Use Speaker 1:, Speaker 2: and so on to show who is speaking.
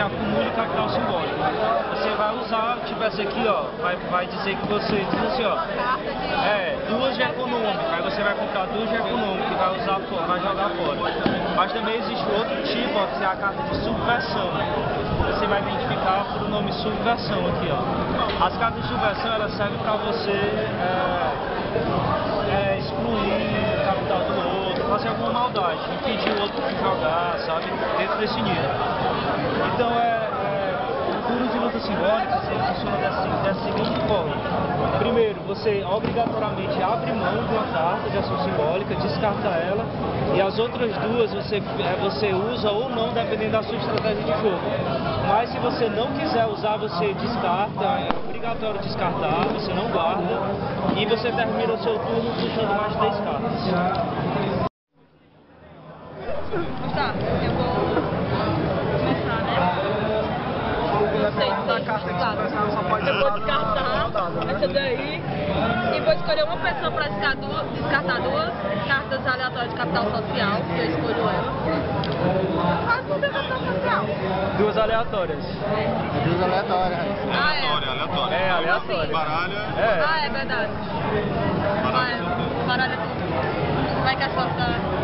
Speaker 1: você acumule capital simbólico. Você vai usar, tipo essa aqui, ó, vai dizer que você diz assim, ó, duas de econômica, aí você vai comprar duas de econômica e vai usar fora, vai jogar fora. Mas também existe outro tipo, ó, que é a carta de subversão. Você vai identificar por o nome subversão aqui, ó. As cartas de subversão, elas servem para você excluir o capital do outro, fazer alguma maldade, impedir o outro de jogar, sabe, dentro desse nível. Então, o curo de luta simbólica funciona dessa seguinte forma. Primeiro, você obrigatoriamente abre mão de uma carta de ação simbólica, descarta ela, e as outras duas você usa ou não, dependendo da sua estratégia de jogo. Mas se você não quiser usar, você descarta, é obrigatório descartar, você não guarda, e você termina o seu turno puxando mais 3 cartas.
Speaker 2: Tá, eu vou começar, né? Eu vou descartar essa daí e vou escolher uma pessoa para descartar duas cartas aleatórias de capital social, que eu escolho ela. Mas não tem capital social.
Speaker 1: Duas aleatórias.
Speaker 3: Duas aleatórias.
Speaker 4: Aleatória.
Speaker 1: É, aleatória.
Speaker 4: Baralha.
Speaker 2: Ah, é verdade. Baralha tudo. Vai que a sorte tá...